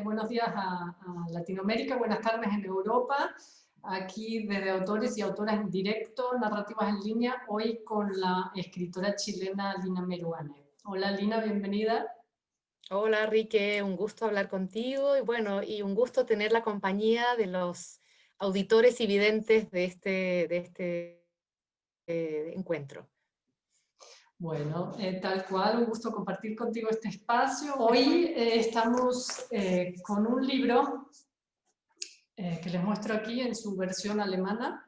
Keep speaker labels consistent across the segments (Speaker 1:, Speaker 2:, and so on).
Speaker 1: buenos días a Latinoamérica, buenas tardes en Europa, aquí desde autores y autoras en directo, narrativas en línea, hoy con la escritora chilena Lina Meruane. Hola Lina, bienvenida.
Speaker 2: Hola, Enrique, un gusto hablar contigo y bueno, y un gusto tener la compañía de los auditores y videntes de este encuentro.
Speaker 1: Bueno, tal cual, un gusto compartir contigo este espacio. Hoy estamos con un libro que les muestro aquí en su versión alemana,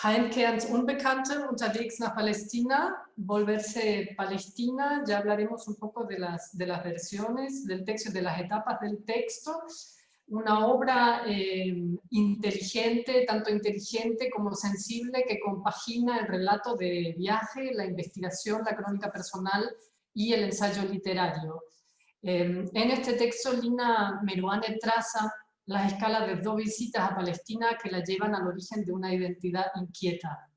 Speaker 1: Heimkehr ins Unbekannte, unterwegs nach Palestina, volverse Palestina. Ya hablaremos un poco de las versiones del texto, de las etapas del texto. Una obra inteligente, tanto inteligente como sensible, que compagina el relato de viaje, la investigación, la crónica personal y el ensayo literario. En este texto, Lina Meruane traza las escalas de 2 visitas a Palestina que la llevan al origen de una identidad inquieta.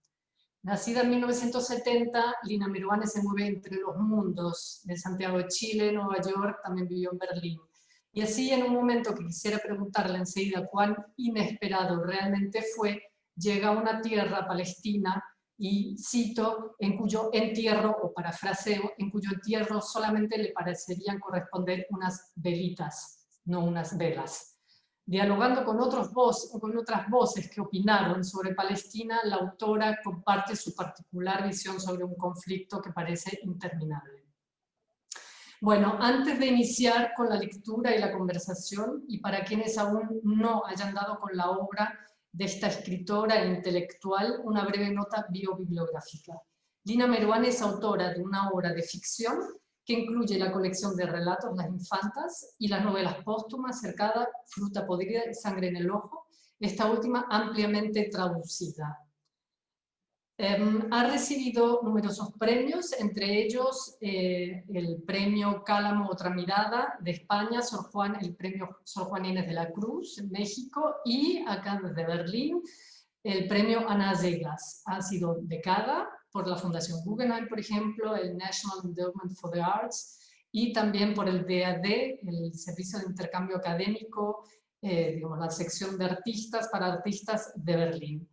Speaker 1: Nacida en 1970, Lina Meruane se mueve entre los mundos de Santiago de Chile, Nueva York, también vivió en Berlín. Y así, en un momento que quisiera preguntarle enseguida cuán inesperado realmente fue, llega a una tierra palestina y cito, en cuyo entierro, o parafraseo, en cuyo entierro solamente le parecerían corresponder unas velitas, no unas velas. Dialogando con otras voces que opinaron sobre Palestina, la autora comparte su particular visión sobre un conflicto que parece interminable. Bueno, antes de iniciar con la lectura y la conversación, y para quienes aún no hayan dado con la obra de esta escritora intelectual, una breve nota biobibliográfica. Lina Meruane es autora de una obra de ficción que incluye la colección de relatos Las Infantas y las novelas póstumas Cercada, Fruta Podrida y Sangre en el Ojo, esta última ampliamente traducida. Ha recibido numerosos premios, entre ellos el premio Cálamo Otra Mirada de España, el premio Sor Juan Inés de la Cruz en México, y acá desde Berlín el premio Ana Zegas. Ha sido becada por la Fundación Guggenheim, por ejemplo, el National Endowment for the Arts, y también por el DAD, el Servicio de Intercambio Académico, digamos, la sección de artistas para artistas de Berlín.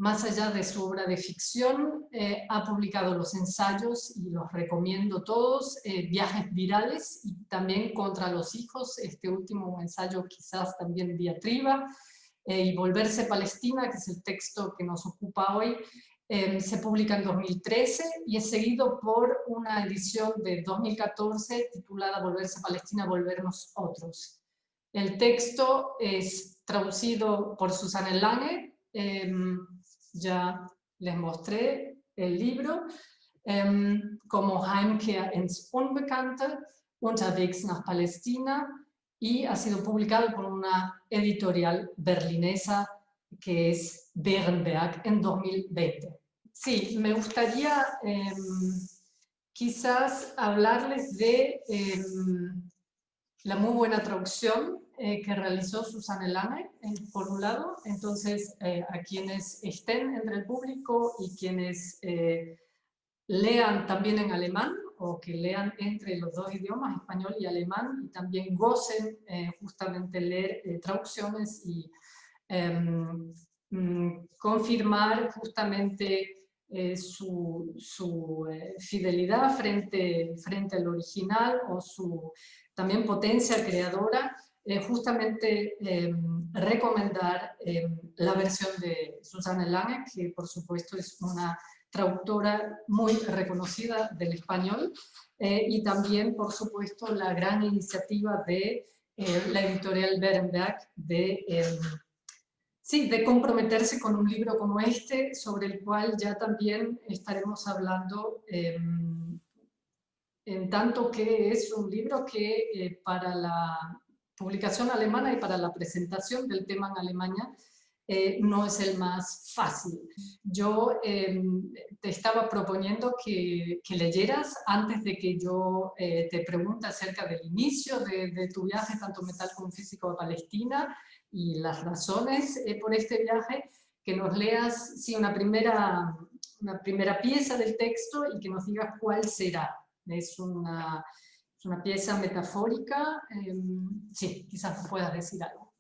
Speaker 1: Más allá de su obra de ficción, ha publicado los ensayos, y los recomiendo todos, Viajes Virales y también Contra los Hijos, este último ensayo quizás también diatriba, y Volverse Palestina, que es el texto que nos ocupa hoy, se publica en 2013 y es seguido por una edición de 2014 titulada Volverse Palestina, Volvernos Otros. El texto es traducido por Susanne Lange, ya les mostré el libro, como Heimkehr ins Unbekannte, Unterwegs nach Palestina, y ha sido publicado por una editorial berlinesa que es Berenberg en 2020. Sí, me gustaría quizás hablarles de la muy buena traducción que realizó Susanne Lange, por un lado. Entonces, a quienes estén entre el público y quienes lean también en alemán, o que lean entre los dos idiomas, español y alemán, y también gocen justamente leer traducciones y confirmar justamente su fidelidad frente al original, o su también potencia creadora, justamente recomendar la versión de Susanne Lange, que por supuesto es una traductora muy reconocida del español, y también, por supuesto, la gran iniciativa de la editorial Berenberg de comprometerse con un libro como este, sobre el cual ya también estaremos hablando, en tanto que es un libro que para la publicación alemana y para la presentación del tema en Alemania no es el más fácil. Yo te estaba proponiendo que leyeras antes de que yo te pregunte acerca del inicio de tu viaje, tanto mental como físico, a Palestina, y las razones por este viaje, que nos leas una primera pieza del texto y que nos digas cuál será. Es una Es una pieza metafórica. Sí, quizás puedas decir algo.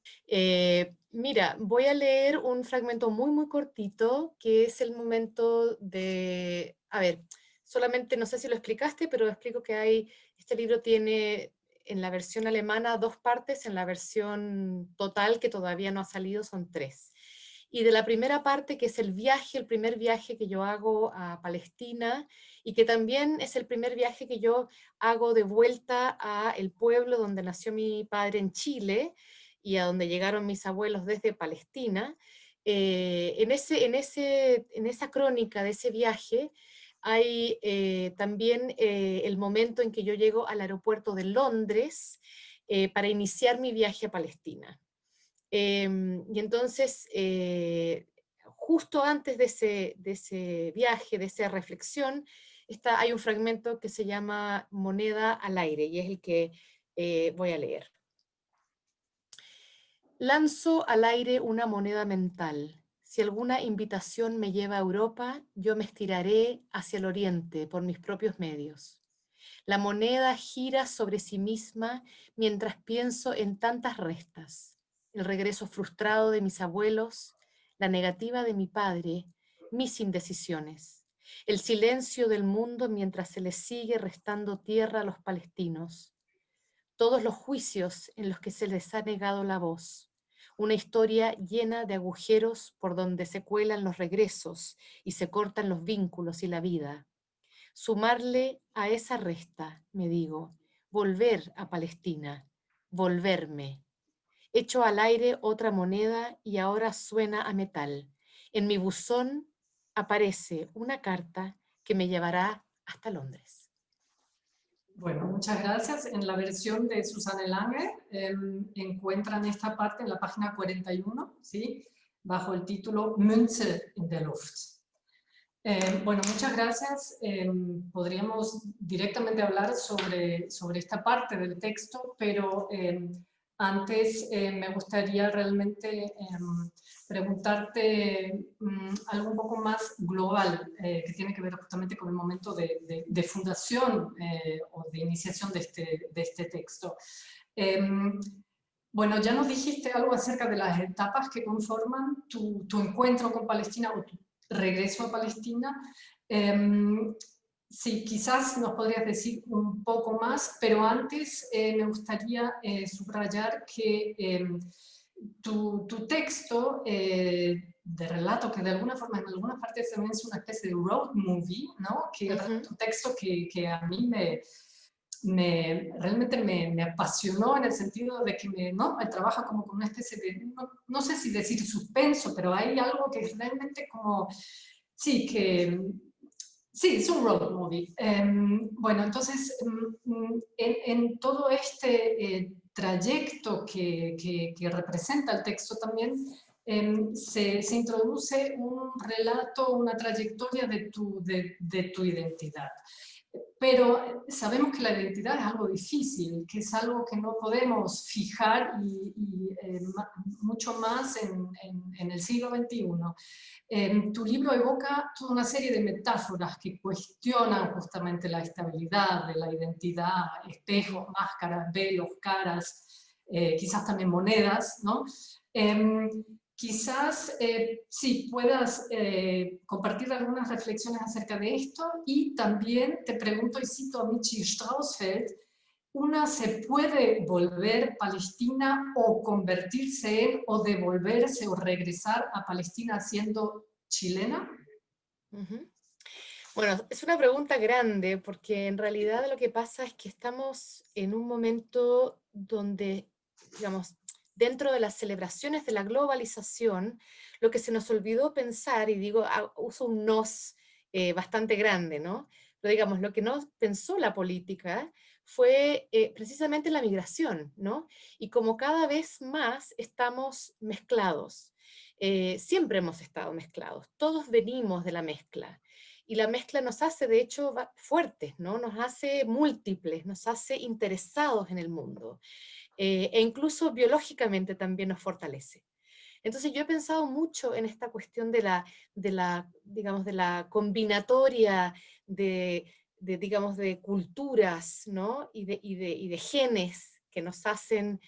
Speaker 2: Mira, voy a leer un fragmento muy, muy cortito, que es el momento de... A ver, solamente no sé si lo explicaste, pero explico que este libro tiene en la versión alemana 2 partes, en la versión total, que todavía no ha salido, son 3. Y de la primera parte, que es el primer viaje que yo hago a Palestina, y que también es el primer viaje que yo hago de vuelta a el pueblo donde nació mi padre en Chile, y a donde llegaron mis abuelos desde Palestina. En esa crónica de ese viaje hay también el momento en que yo llego al aeropuerto de Londres para iniciar mi viaje a Palestina. Y entonces, justo antes de ese viaje, de esa reflexión, hay un fragmento que se llama Moneda al aire, y es el que voy a leer. Lanzo al aire una moneda mental. Si alguna invitación me lleva a Europa, yo me estiraré hacia el oriente por mis propios medios. La moneda gira sobre sí misma mientras pienso en tantas restas. El regreso frustrado de mis abuelos, la negativa de mi padre, mis indecisiones. El silencio del mundo mientras se le sigue restando tierra a los palestinos. Todos los juicios en los que se les ha negado la voz. Una historia llena de agujeros por donde se cuelan los regresos y se cortan los vínculos y la vida. Sumarle a esa resta, me digo, volver a Palestina, volverme. Echo al aire otra moneda y ahora suena a metal. En mi buzón aparece una carta que me llevará hasta Londres.
Speaker 1: Bueno, muchas gracias. En la versión de Susanne Lange encuentran esta parte en la página 41, ¿sí? Bajo el título Münze in der Luft. Bueno, muchas gracias. Podríamos directamente hablar sobre esta parte del texto, pero antes me gustaría realmente preguntarte algo un poco más global, que tiene que ver justamente con el momento de fundación o de iniciación de este texto. Bueno, ya nos dijiste algo acerca de las etapas que conforman tu encuentro con Palestina o tu regreso a Palestina. Sí, quizás nos podrías decir un poco más, pero antes me gustaría subrayar que tu texto de relato, que de alguna forma en algunas partes también es una especie de road movie, ¿no? Que tu texto que a mí realmente me apasionó en el sentido de que me trabaja como con una especie de, no sé si decir suspenso, pero hay algo que es realmente como, sí, sí, es un road movie. Bueno, entonces, en todo este trayecto que representa el texto también, se introduce un relato, una trayectoria de tu identidad. Pero sabemos que la identidad es algo difícil, que es algo que no podemos fijar y mucho más en el siglo XXI. Tu libro evoca toda una serie de metáforas que cuestionan justamente la estabilidad de la identidad, espejos, máscaras, velos, caras, quizás también monedas, ¿no? Quizás sí puedas compartir algunas reflexiones acerca de esto, y también te pregunto, y cito a Michi Straussfeld, ¿una se puede volver Palestina o convertirse en, o devolverse o regresar a Palestina siendo chilena?
Speaker 2: Bueno, es una pregunta grande porque en realidad lo que pasa es que estamos en un momento donde, digamos, dentro de las celebraciones de la globalización, lo que se nos olvidó pensar, y digo, uso un nos bastante grande, ¿no? Pero digamos, lo que no pensó la política fue precisamente la migración, ¿no? Y como cada vez más estamos mezclados, siempre hemos estado mezclados, todos venimos de la mezcla. Y la mezcla nos hace, de hecho, fuertes, ¿no? Nos hace múltiples, nos hace interesados en el mundo. E incluso biológicamente también nos fortalece. Entonces yo he pensado mucho en esta cuestión digamos, de la combinatoria de digamos, de culturas, ¿no? y de genes que nos hacen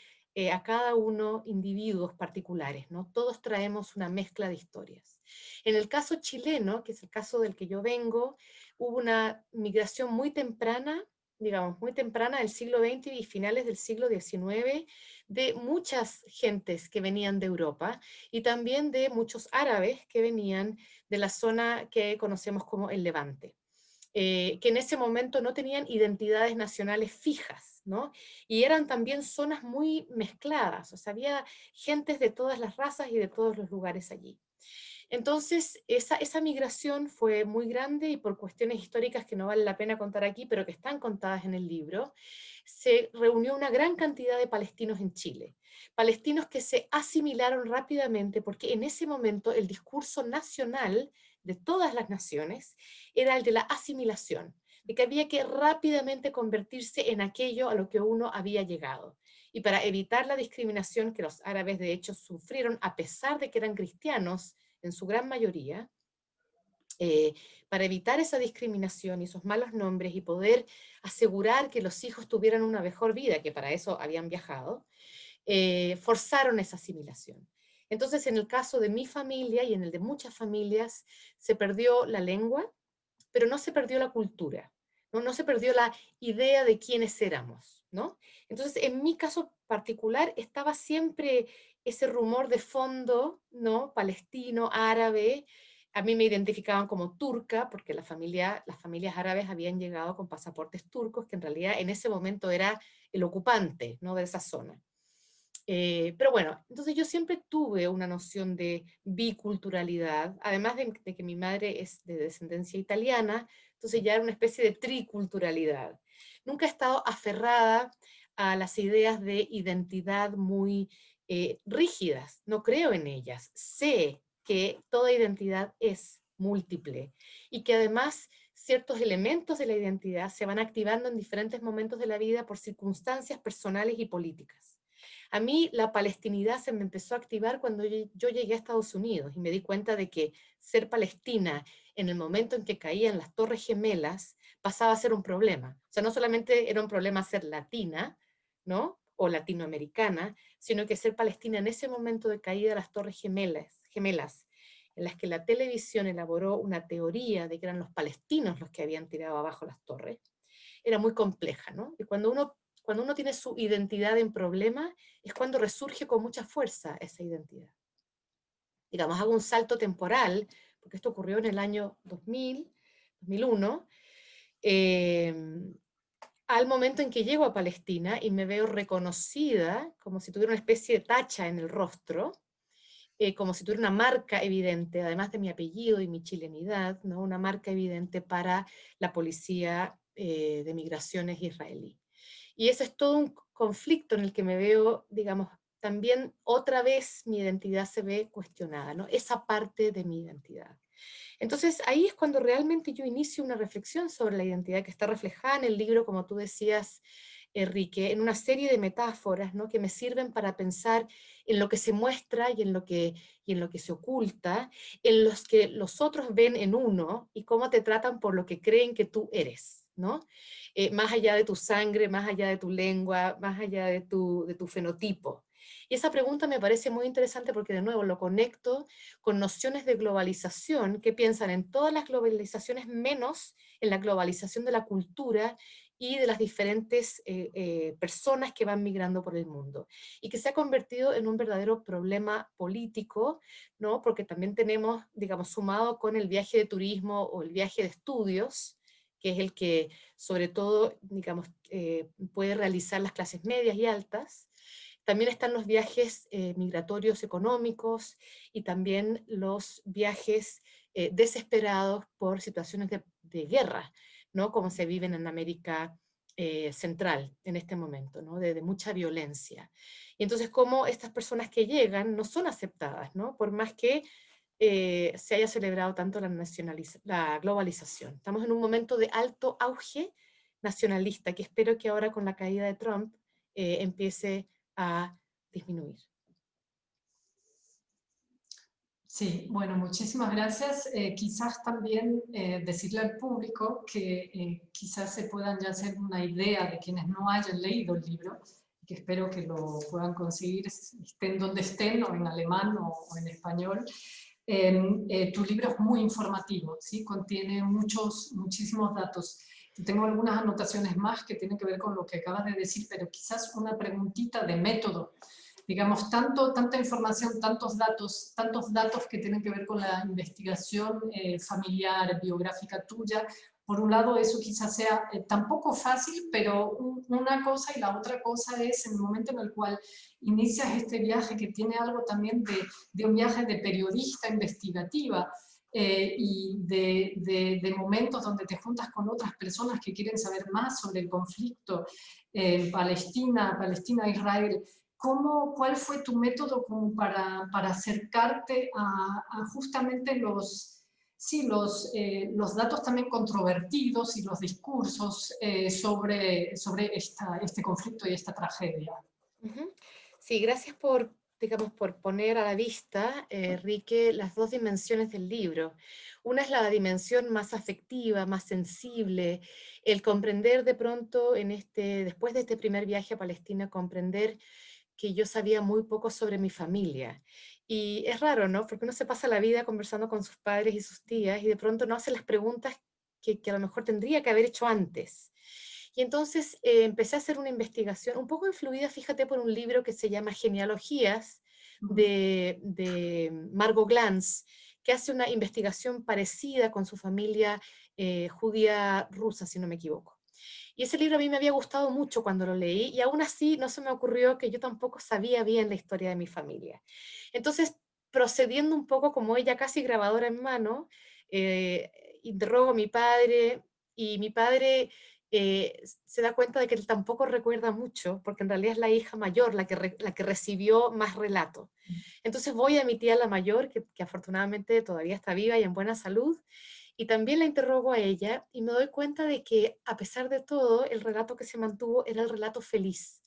Speaker 2: a cada uno individuos particulares, ¿no? Todos traemos una mezcla de historias. En el caso chileno, que es el caso del que yo vengo, hubo una migración muy temprana, digamos, muy temprana del siglo XX y finales del siglo XIX, de muchas gentes que venían de Europa y también de muchos árabes que venían de la zona que conocemos como el Levante. Que en ese momento no tenían identidades nacionales fijas, ¿no? Y eran también zonas muy mezcladas, o sea, había gentes de todas las razas y de todos los lugares allí. Entonces, esa migración fue muy grande y por cuestiones históricas que no vale la pena contar aquí, pero que están contadas en el libro, se reunió una gran cantidad de palestinos en Chile. Palestinos que se asimilaron rápidamente porque en ese momento el discurso nacional de todas las naciones era el de la asimilación, de que había que rápidamente convertirse en aquello a lo que uno había llegado. Y para evitar la discriminación que los árabes de hecho sufrieron, a pesar de que eran cristianos en su gran mayoría, para evitar esa discriminación y esos malos nombres y poder asegurar que los hijos tuvieran una mejor vida, que para eso habían viajado, forzaron esa asimilación. Entonces, en el caso de mi familia y en el de muchas familias, se perdió la lengua, pero no se perdió la cultura, ¿no? No se perdió la idea de quiénes éramos, ¿no? Entonces, en mi caso particular, estaba siempre ese rumor de fondo, ¿no? Palestino, árabe. A mí me identificaban como turca, porque las familias árabes habían llegado con pasaportes turcos, que en realidad en ese momento era el ocupante, ¿no? De esa zona. Pero bueno, entonces yo siempre tuve una noción de biculturalidad, además de que mi madre es de descendencia italiana, entonces ya era una especie de triculturalidad. Nunca he estado aferrada a las ideas de identidad muy rígidas, no creo en ellas, sé que toda identidad es múltiple y que además ciertos elementos de la identidad se van activando en diferentes momentos de la vida por circunstancias personales y políticas. A mí la palestinidad se me empezó a activar cuando yo llegué a Estados Unidos y me di cuenta de que ser palestina en el momento en que caían las Torres Gemelas pasaba a ser un problema. O sea, no solamente era un problema ser latina, ¿no? O latinoamericana, sino que ser palestina en ese momento de caída de las Torres Gemelas, en las que la televisión elaboró una teoría de que eran los palestinos los que habían tirado abajo las torres, era muy compleja, ¿no? Y cuando uno tiene su identidad en problema, es cuando resurge con mucha fuerza esa identidad. Digamos, hago un salto temporal, porque esto ocurrió en el año 2000, 2001, al momento en que llego a Palestina y me veo reconocida, como si tuviera una especie de tacha en el rostro, como si tuviera una marca evidente, además de mi apellido y mi chilenidad, ¿no? Una marca evidente para la policía de migraciones israelí. Y eso es todo un conflicto en el que me veo, digamos, también otra vez mi identidad se ve cuestionada, ¿no? Esa parte de mi identidad. Entonces ahí es cuando realmente yo inicio una reflexión sobre la identidad que está reflejada en el libro, como tú decías, Enrique, en una serie de metáforas, ¿no? Que me sirven para pensar en lo que se muestra y en lo que se oculta, en los que los otros ven en uno y cómo te tratan por lo que creen que tú eres, ¿no? Más allá de tu sangre, más allá de tu lengua, más allá de tu fenotipo. Y esa pregunta me parece muy interesante porque de nuevo lo conecto con nociones de globalización que piensan en todas las globalizaciones menos en la globalización de la cultura y de las diferentes personas que van migrando por el mundo, y que se ha convertido en un verdadero problema político, ¿no? Porque también tenemos, digamos, sumado con el viaje de turismo o el viaje de estudios, que es el que sobre todo, digamos, puede realizar las clases medias y altas. También están los viajes migratorios económicos y también los viajes desesperados por situaciones de guerra, ¿no? Como se viven en América Central en este momento, ¿no? De mucha violencia. Y entonces, cómo estas personas que llegan no son aceptadas, ¿no? Por más que se haya celebrado tanto la globalización. Estamos en un momento de alto auge nacionalista que espero que ahora con la caída de Trump empiece a disminuir.
Speaker 1: Sí, bueno, muchísimas gracias. Quizás también decirle al público que quizás se puedan ya hacer una idea de quienes no hayan leído el libro, que espero que lo puedan conseguir, estén donde estén, o en alemán o en español. Tu libro es muy informativo, ¿sí? Contiene muchísimos datos. Tengo algunas anotaciones más que tienen que ver con lo que acabas de decir, pero quizás una preguntita de método. Digamos, tanta información, tantos datos que tienen que ver con la investigación familiar, biográfica tuya. Por un lado, eso quizás sea tampoco fácil, pero una cosa, y la otra cosa es en el momento en el cual inicias este viaje, que tiene algo también de un viaje de periodista investigativa, y de momentos donde te juntas con otras personas que quieren saber más sobre el conflicto Palestina-Israel. ¿Cuál fue tu método como para acercarte a justamente sí, los datos también controvertidos y los discursos sobre este conflicto y esta tragedia?
Speaker 2: Ujú. Sí, gracias por, digamos, por poner a la vista, Rique, las dos dimensiones del libro. Una es la dimensión más afectiva, más sensible, el comprender de pronto después de este primer viaje a Palestina, comprender que yo sabía muy poco sobre mi familia. Y es raro, ¿no? Porque uno se pasa la vida conversando con sus padres y sus tías y de pronto no hace las preguntas que a lo mejor tendría que haber hecho antes. Y entonces empecé a hacer una investigación un poco influida, fíjate, por un libro que se llama Genealogías de Margot Glantz, que hace una investigación parecida con su familia judía rusa, si no me equivoco. Y ese libro a mí me había gustado mucho cuando lo leí y aún así no se me ocurrió que yo tampoco sabía bien la historia de mi familia. Entonces, procediendo un poco como ella, casi grabadora en mano, interrogo a mi padre y mi padre se da cuenta de que él tampoco recuerda mucho, porque en realidad es la hija mayor la que recibió más relato. Entonces voy a mi tía la mayor, que afortunadamente todavía está viva y en buena salud, y también la interrogo a ella y me doy cuenta de que a pesar de todo, el relato que se mantuvo era el relato feliz.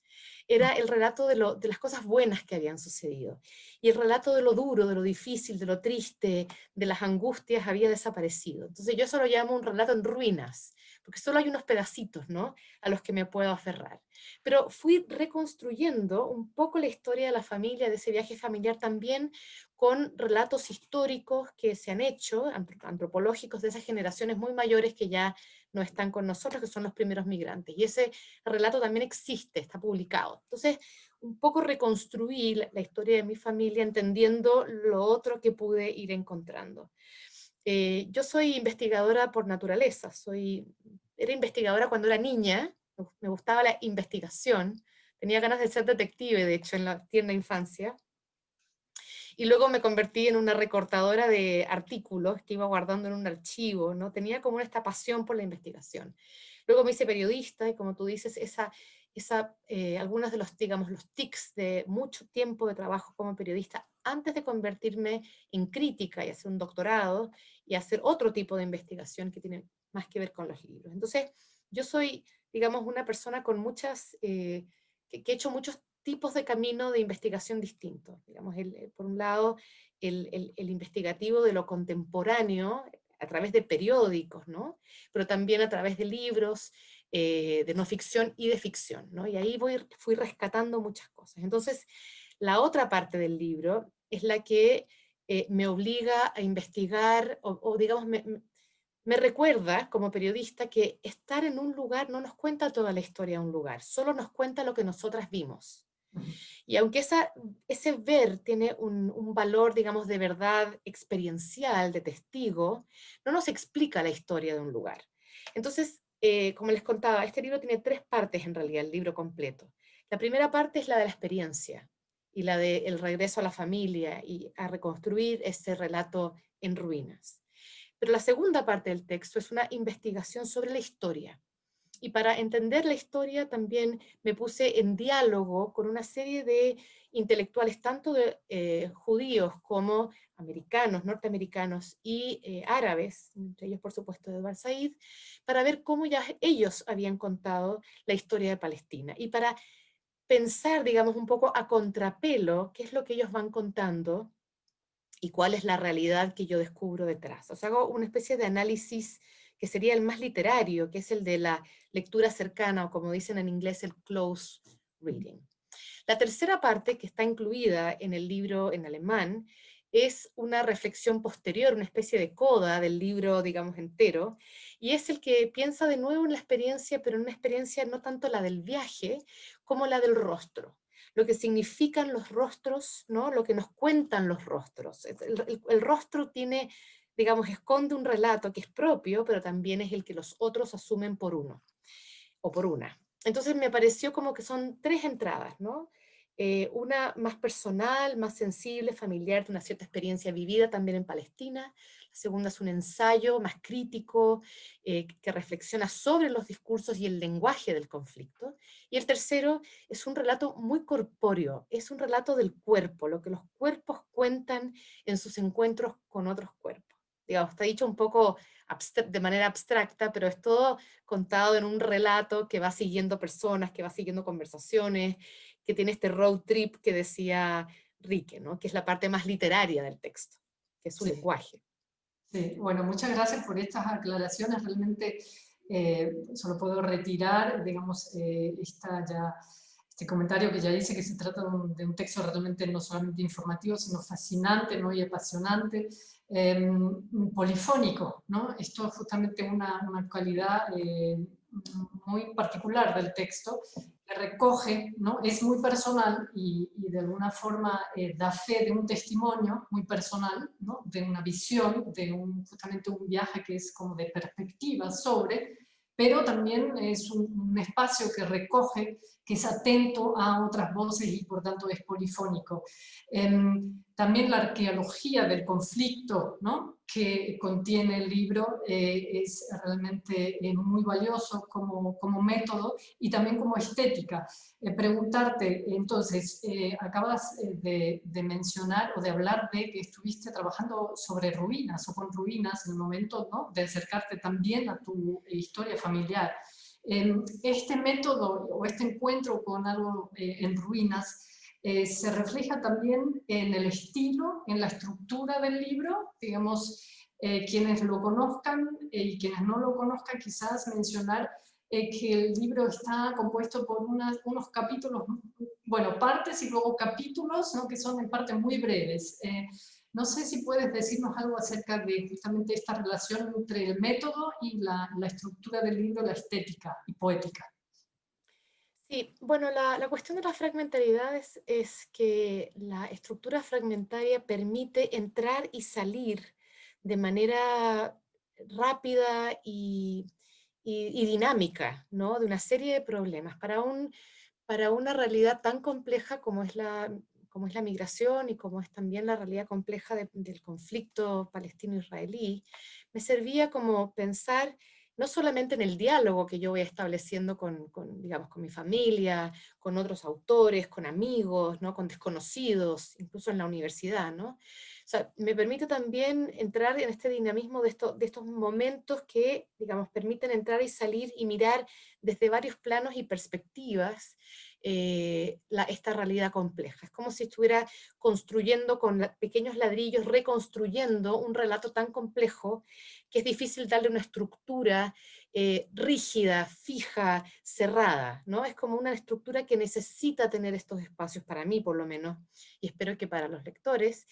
Speaker 2: Era el relato de las cosas buenas que habían sucedido. Y el relato de lo duro, de lo difícil, de lo triste, de las angustias había desaparecido. Entonces yo eso lo llamo un relato en ruinas, porque solo hay unos pedacitos, ¿no?, a los que me puedo aferrar. Pero fui reconstruyendo un poco la historia de la familia, de ese viaje familiar también, con relatos históricos que se han hecho, antropológicos, de esas generaciones muy mayores que ya no están con nosotros, que son los primeros migrantes. Y ese relato también existe, está publicado. Entonces, un poco reconstruí la historia de mi familia entendiendo lo otro que pude ir encontrando. Yo soy investigadora por naturaleza, era investigadora cuando era niña, me gustaba la investigación, tenía ganas de ser detective, de hecho, en la tierna infancia, y luego me convertí en una recortadora de artículos que iba guardando en un archivo, ¿no? Tenía como esta pasión por la investigación. Luego me hice periodista y como tú dices, algunos de los, digamos, los tics de mucho tiempo de trabajo como periodista antes de convertirme en crítica y hacer un doctorado y hacer otro tipo de investigación que tiene más que ver con los libros. Entonces, yo soy, digamos, una persona con que he hecho muchos tipos de camino de investigación distintos. Digamos, por un lado, el investigativo de lo contemporáneo a través de periódicos, ¿no? Pero también a través de libros de no ficción y de ficción, ¿no? Y ahí fui rescatando muchas cosas. Entonces, la otra parte del libro es la que me obliga a investigar, o digamos, me recuerda como periodista que estar en un lugar no nos cuenta toda la historia de un lugar, solo nos cuenta lo que nosotras vimos. Y aunque ese ver tiene un valor, digamos, de verdad experiencial, de testigo, no nos explica la historia de un lugar. Entonces, como les contaba, este libro tiene tres partes en realidad, el libro completo. La primera parte es la de la experiencia y la del regreso a la familia y a reconstruir ese relato en ruinas. Pero la segunda parte del texto es una investigación sobre la historia. Y para entender la historia también me puse en diálogo con una serie de intelectuales, tanto de judíos como americanos, norteamericanos y árabes, entre ellos por supuesto Edward Said, para ver cómo ya ellos habían contado la historia de Palestina y para pensar, digamos, un poco a contrapelo qué es lo que ellos van contando y cuál es la realidad que yo descubro detrás. O sea, hago una especie de análisis que sería el más literario, que es el de la lectura cercana, o como dicen en inglés, el close reading. La tercera parte, que está incluida en el libro en alemán, es una reflexión posterior, una especie de coda del libro, digamos, entero, y es el que piensa de nuevo en la experiencia, pero en una experiencia no tanto la del viaje, como la del rostro. Lo que significan los rostros, ¿no? Lo que nos cuentan los rostros. El rostro tiene, digamos, esconde un relato que es propio, pero también es el que los otros asumen por uno o por una. Entonces me pareció como que son tres entradas, ¿no? Una más personal, más sensible, familiar, de una cierta experiencia vivida también en Palestina. La segunda es un ensayo más crítico, que reflexiona sobre los discursos y el lenguaje del conflicto. Y el tercero es un relato muy corpóreo, es un relato del cuerpo, lo que los cuerpos cuentan en sus encuentros con otros cuerpos. Digamos, está dicho un poco de manera abstracta, pero es todo contado en un relato que va siguiendo personas, que va siguiendo conversaciones, que tiene este road trip que decía Rique, ¿no? Que es la parte más literaria del texto, que es su
Speaker 1: Sí.
Speaker 2: lenguaje.
Speaker 1: Sí, bueno, muchas gracias por estas aclaraciones. Realmente solo puedo retirar, digamos, este comentario que ya hice, que se trata de un texto realmente no solamente informativo, sino fascinante, ¿no? Y apasionante, polifónico, ¿no? Esto es justamente una cualidad muy particular del texto, que recoge, ¿no? Es muy personal y de alguna forma da fe de un testimonio muy personal, ¿no? De una visión, justamente un viaje que es como de perspectiva sobre, pero también es un espacio que recoge, que es atento a otras voces y por tanto es polifónico. También la arqueología del conflicto, ¿no? Que contiene el libro es realmente muy valioso como método y también como estética. Preguntarte, entonces, acabas de mencionar o de hablar de que estuviste trabajando sobre ruinas o con ruinas en el momento, ¿no? De acercarte también a tu historia familiar. Este método o este encuentro con algo en ruinas se refleja también en el estilo, en la estructura del libro, digamos, quienes lo conozcan y quienes no lo conozcan, quizás mencionar que el libro está compuesto por unos capítulos, bueno, partes y luego capítulos, ¿no? Que son en parte muy breves. No sé si puedes decirnos algo acerca de justamente esta relación entre el método y la estructura del libro, la estética y poética.
Speaker 2: Sí, bueno, la cuestión de la fragmentariedad es que la estructura fragmentaria permite entrar y salir de manera rápida y dinámica, ¿no? De una serie de problemas para una realidad tan compleja como es la migración y como es también la realidad compleja del conflicto palestino-israelí. Me servía como pensar no solamente en el diálogo que yo voy estableciendo digamos, con mi familia, con otros autores, con amigos, ¿no? Con desconocidos, incluso en la universidad, ¿no? O sea, me permite también entrar en este dinamismo de estos momentos que, digamos, permiten entrar y salir y mirar desde varios planos y perspectivas esta realidad compleja. Es como si estuviera construyendo con pequeños ladrillos, reconstruyendo un relato tan complejo que es difícil darle una estructura rígida, fija, cerrada, ¿no? Es como una estructura que necesita tener estos espacios, para mí por lo menos, y espero que para los lectores,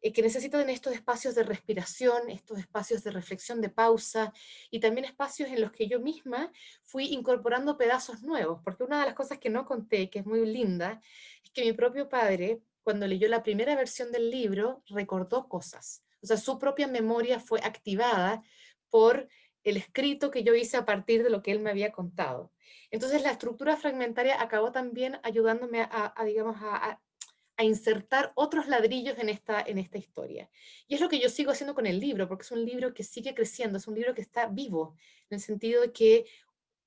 Speaker 2: que necesitan estos espacios de respiración, estos espacios de reflexión, de pausa, y también espacios en los que yo misma fui incorporando pedazos nuevos, porque una de las cosas que no conté, que es muy linda, es que mi propio padre, cuando leyó la primera versión del libro, recordó cosas. O sea, su propia memoria fue activada por el escrito que yo hice a partir de lo que él me había contado. Entonces la estructura fragmentaria acabó también ayudándome digamos, a insertar otros ladrillos en esta historia. Y es lo que yo sigo haciendo con el libro, porque es un libro que sigue creciendo, es un libro que está vivo, en el sentido de que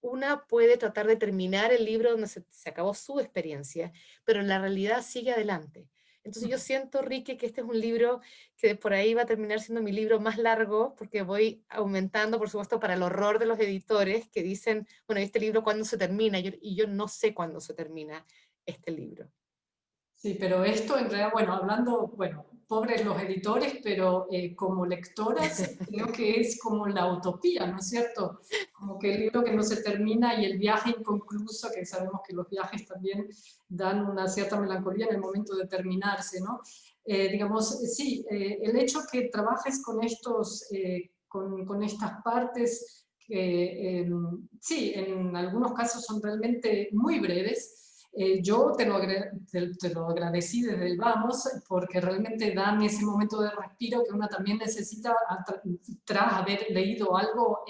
Speaker 2: una puede tratar de terminar el libro donde se acabó su experiencia, pero en la realidad sigue adelante. Entonces yo siento, Rique, que este es un libro que por ahí va a terminar siendo mi libro más largo, porque voy aumentando, por supuesto, para el horror de los editores que dicen, bueno, ¿este libro cuándo se termina? Y yo no sé cuándo se termina este libro.
Speaker 1: Sí, pero esto en realidad, bueno, hablando, bueno, pobres los editores, pero como lectoras creo que es como la utopía, ¿no es cierto? Como que el libro que no se termina y el viaje inconcluso, que sabemos que los viajes también dan una cierta melancolía en el momento de terminarse, ¿no? Digamos, sí, el hecho que trabajes con con estas partes que sí, en algunos casos son realmente muy breves. Yo te lo agradecí desde el vamos, porque realmente dan ese momento de respiro que uno también necesita tras haber leído algo,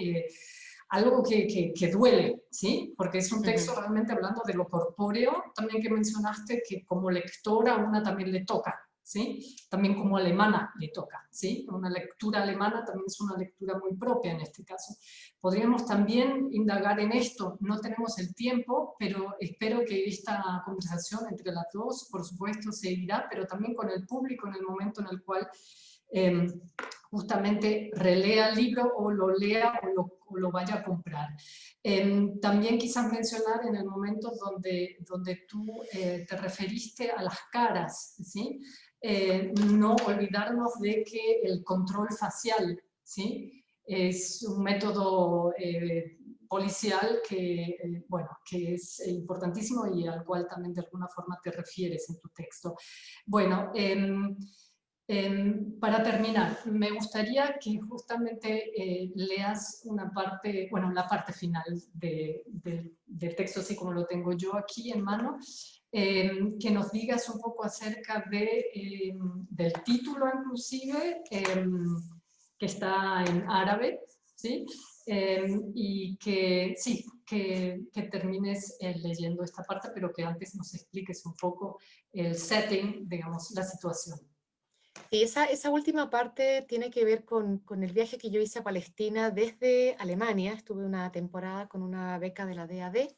Speaker 1: algo que duele, ¿sí? Porque es un texto realmente hablando de lo corpóreo, también que mencionaste, que como lectora a una también le toca, ¿sí? También como alemana le toca, ¿sí? Una lectura alemana también es una lectura muy propia en este caso. Podríamos también indagar en esto, no tenemos el tiempo, pero espero que esta conversación entre las dos, por supuesto, seguirá, pero también con el público en el momento en el cual eh, justamente relea el libro o lo lea o lo vaya a comprar. También quizás mencionar en el momento donde tú te referiste a las caras, ¿sí? No olvidarnos de que el control facial, ¿sí? Es un método policial bueno, que es importantísimo y al cual también de alguna forma te refieres en tu texto. Bueno, para terminar, me gustaría que justamente leas una parte, bueno, la parte final del texto, así como lo tengo yo aquí en mano, que nos digas un poco acerca del título inclusive, que está en árabe, ¿sí? Y que sí, que termines leyendo esta parte, pero que antes nos expliques un poco el setting, digamos, la situación.
Speaker 2: Y esa última parte tiene que ver con el viaje que yo hice a Palestina desde Alemania. Estuve una temporada con una beca de la DAD.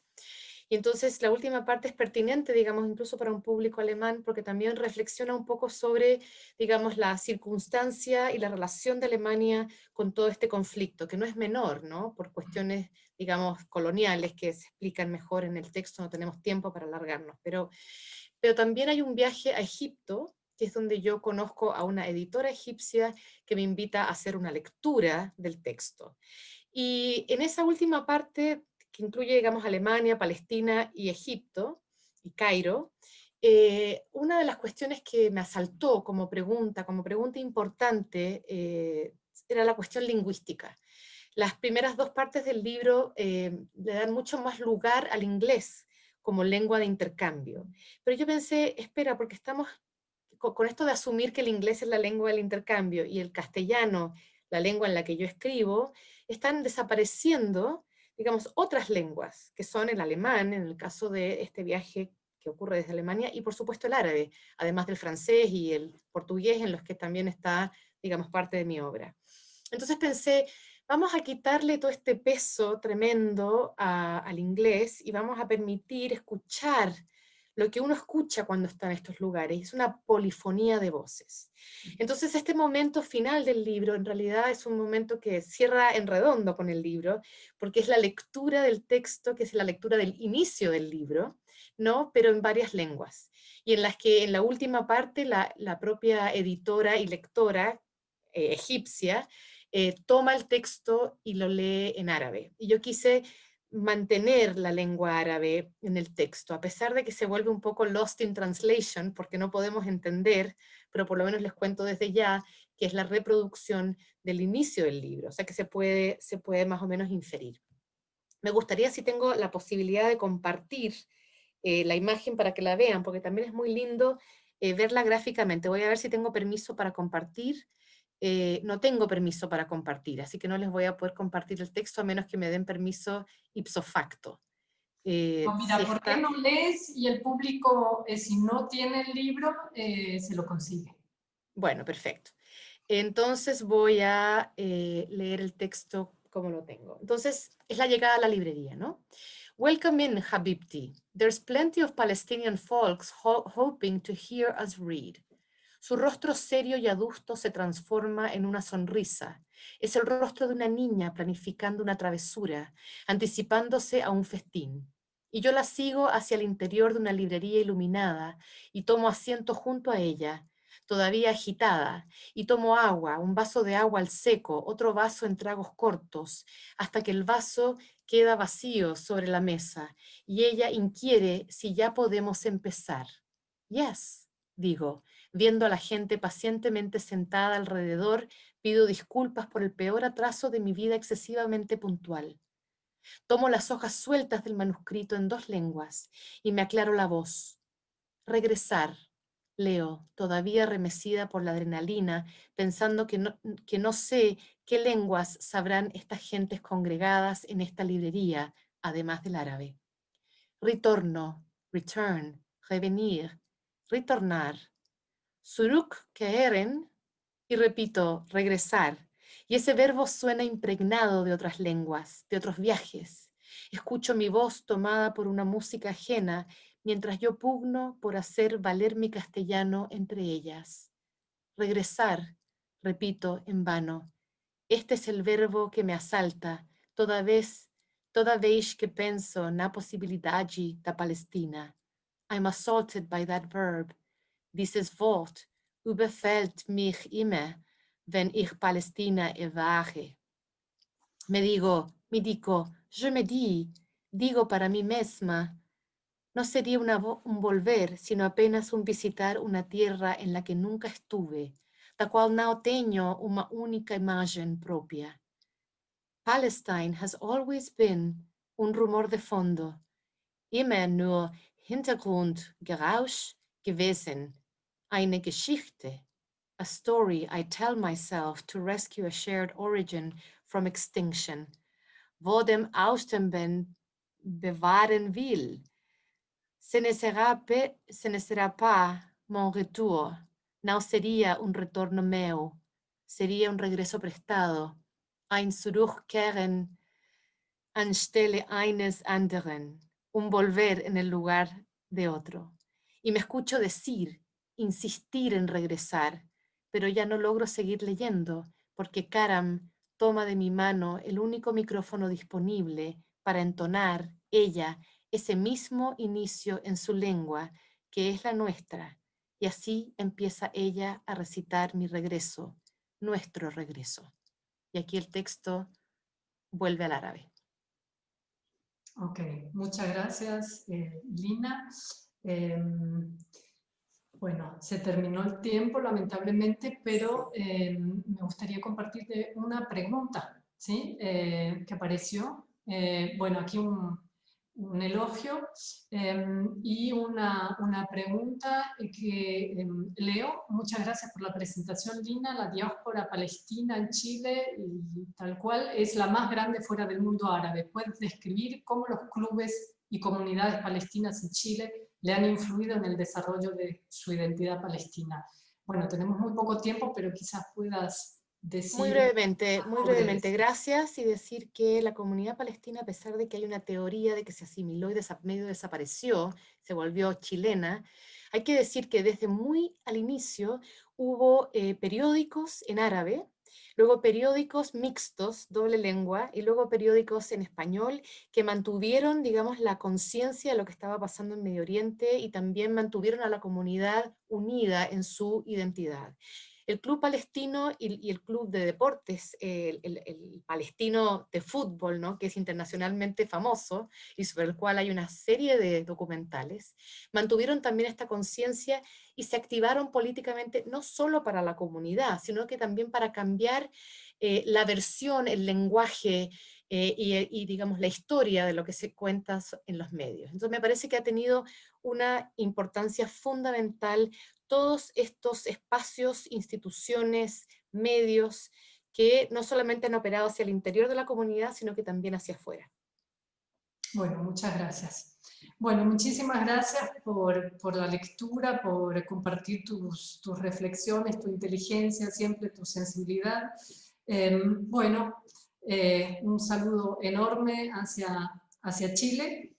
Speaker 2: Y entonces la última parte es pertinente, digamos, incluso para un público alemán, porque también reflexiona un poco sobre, digamos, la circunstancia y la relación de Alemania con todo este conflicto, que no es menor, ¿no? Por cuestiones, digamos, coloniales que se explican mejor en el texto, no tenemos tiempo para alargarnos. Pero también hay un viaje a Egipto, que es donde yo conozco a una editora egipcia que me invita a hacer una lectura del texto. Y en esa última parte, que incluye, digamos, Alemania, Palestina y Egipto, y Cairo, una de las cuestiones que me asaltó como pregunta importante, era la cuestión lingüística. Las primeras dos partes del libro le dan mucho más lugar al inglés como lengua de intercambio. Pero yo pensé, espera, porque estamos con esto de asumir que el inglés es la lengua del intercambio y el castellano, la lengua en la que yo escribo, están desapareciendo, digamos, otras lenguas, que son el alemán, en el caso de este viaje que ocurre desde Alemania, y por supuesto el árabe, además del francés y el portugués, en los que también está, digamos, parte de mi obra. Entonces pensé, vamos a quitarle todo este peso tremendo al inglés y vamos a permitir escuchar lo que uno escucha cuando está en estos lugares, es una polifonía de voces. Entonces este momento final del libro en realidad es un momento que cierra en redondo con el libro, porque es la lectura del texto, que es la lectura del inicio del libro, ¿no? Pero en varias lenguas, y en las que en la última parte la propia editora y lectora egipcia toma el texto y lo lee en árabe. Y yo quise mantener la lengua árabe en el texto, a pesar de que se vuelve un poco lost in translation, porque no podemos entender, pero por lo menos les cuento desde ya, que es la reproducción del inicio del libro, o sea que se puede más o menos inferir. Me gustaría, si tengo la posibilidad de compartir la imagen para que la vean, porque también es muy lindo verla gráficamente. Voy a ver si tengo permiso para compartir. No tengo permiso para compartir, así que no les voy a poder compartir el texto a menos que me den permiso ipso facto.
Speaker 1: No,
Speaker 2: Si
Speaker 1: mira, ¿por qué
Speaker 2: está,
Speaker 1: no lees y el público, si no tiene el libro, se lo consigue?
Speaker 2: bueno, perfecto. Entonces voy a leer el texto como lo tengo. Entonces, es la llegada a la librería, ¿no? Welcome in, Habibti. There's plenty of Palestinian folks hoping to hear us read. Su rostro serio y adusto se transforma en una sonrisa. Es el rostro de una niña planificando una travesura, anticipándose a un festín. Y yo la sigo hacia el interior de una librería iluminada y tomo asiento junto a ella, todavía agitada, y tomo agua, un vaso de agua al seco, otro vaso en tragos cortos, hasta que el vaso queda vacío sobre la mesa, y ella inquiere si ya podemos empezar. Yes, digo, viendo a la gente pacientemente sentada alrededor, pido disculpas por el peor atraso de mi vida excesivamente puntual. Tomo las hojas sueltas del manuscrito en 2 lenguas y me aclaro la voz. Regresar, leo, todavía remecida por la adrenalina, pensando que no sé qué lenguas sabrán estas gentes congregadas en esta librería, además del árabe. Ritorno, return, revenir, retornar. Suruk keeren, y repito, regresar. Y ese verbo suena impregnado de otras lenguas, de otros viajes. Escucho mi voz tomada por una música ajena mientras yo pugno por hacer valer mi castellano entre ellas. Regresar, repito en vano. Este es el verbo que me asalta toda vez que penso na possibilidade da Palestina. I'm assaulted by that verb. Dieses Wort überfällt mich immer, wenn ich Palästina erwäge. Me digo, je me dis, digo para mí misma, no sería un volver, sino apenas un visitar una tierra en la que nunca estuve, da qual não tenho una única imagen propia. Palestine has always been un rumor de fondo, immer nur Hintergrundgeräusch gewesen, eine Geschichte, a story I tell myself to rescue a shared origin from extinction, wo dem Aussterben bewahren will. Ce ne sera pas mon retour, no sería un retorno meu, sería un regreso prestado, ein Zurückkehren anstelle eines anderen, un volver en el lugar de otro. Y me escucho decir, insistir en regresar, pero ya no logro seguir leyendo, porque Karam toma de mi mano el único micrófono disponible para entonar, ella, ese mismo inicio en su lengua, que es la nuestra, y así empieza ella a recitar mi regreso, nuestro regreso. Y aquí el texto vuelve al árabe.
Speaker 1: Ok, muchas gracias, Lina. Bueno, se terminó el tiempo, lamentablemente, pero me gustaría compartirte una pregunta, ¿sí? Que apareció. Bueno, aquí un elogio y una pregunta que leo. Muchas gracias por la presentación, Lina. La diáspora palestina en Chile, y tal cual, es la más grande fuera del mundo árabe. ¿Puedes describir cómo los clubes y comunidades palestinas en Chile le han influido en el desarrollo de su identidad palestina? Bueno, tenemos muy poco tiempo, pero quizás puedas
Speaker 2: Muy
Speaker 1: decir sobre
Speaker 2: brevemente,
Speaker 1: eso.
Speaker 2: gracias, y decir que la comunidad palestina, a pesar de que hay una teoría de que se asimiló y medio desapareció, se volvió chilena, hay que decir que desde muy al inicio hubo periódicos en árabe, luego periódicos mixtos, doble lengua, y luego periódicos en español que mantuvieron, digamos, la conciencia de lo que estaba pasando en Medio Oriente y también mantuvieron a la comunidad unida en su identidad. El club palestino y el club de deportes, el palestino de fútbol, ¿no?, que es internacionalmente famoso y sobre el cual hay una serie de documentales, mantuvieron también esta conciencia y se activaron políticamente no solo para la comunidad, sino que también para cambiar la versión, el lenguaje y, digamos, la historia de lo que se cuenta en los medios. Entonces me parece que ha tenido una importancia fundamental todos estos espacios, instituciones, medios, que no solamente han operado hacia el interior de la comunidad, sino que también hacia afuera.
Speaker 1: Bueno, muchas gracias. Bueno, muchísimas gracias por la lectura, por compartir tus reflexiones, tu inteligencia, siempre tu sensibilidad. Bueno, un saludo enorme hacia Chile.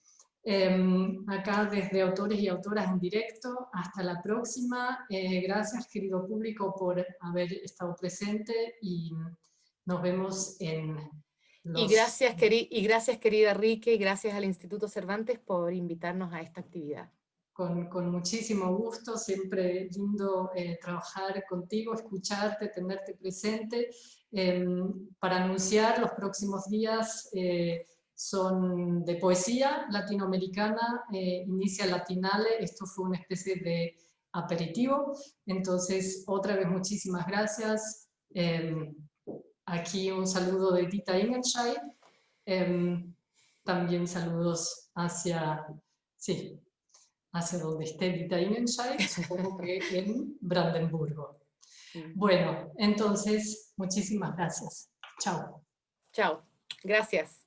Speaker 1: Acá desde Autores y Autoras en Directo. Hasta la próxima. Gracias, querido público, por haber estado presente y nos vemos en
Speaker 2: Y
Speaker 1: los...
Speaker 2: gracias, querida Rique, y gracias al Instituto Cervantes por invitarnos a esta actividad.
Speaker 1: con muchísimo gusto, siempre lindo trabajar contigo, escucharte, tenerte presente. Para anunciar, los próximos días son de poesía latinoamericana, inicia Latinale, esto fue una especie de aperitivo, entonces otra vez muchísimas gracias. Aquí un saludo de Dita Ingenscheid, también saludos hacia, sí, hacia donde esté Dita Ingenscheid, supongo que en Brandenburgo. Bueno, entonces, muchísimas gracias. Chao.
Speaker 2: Chao. Gracias.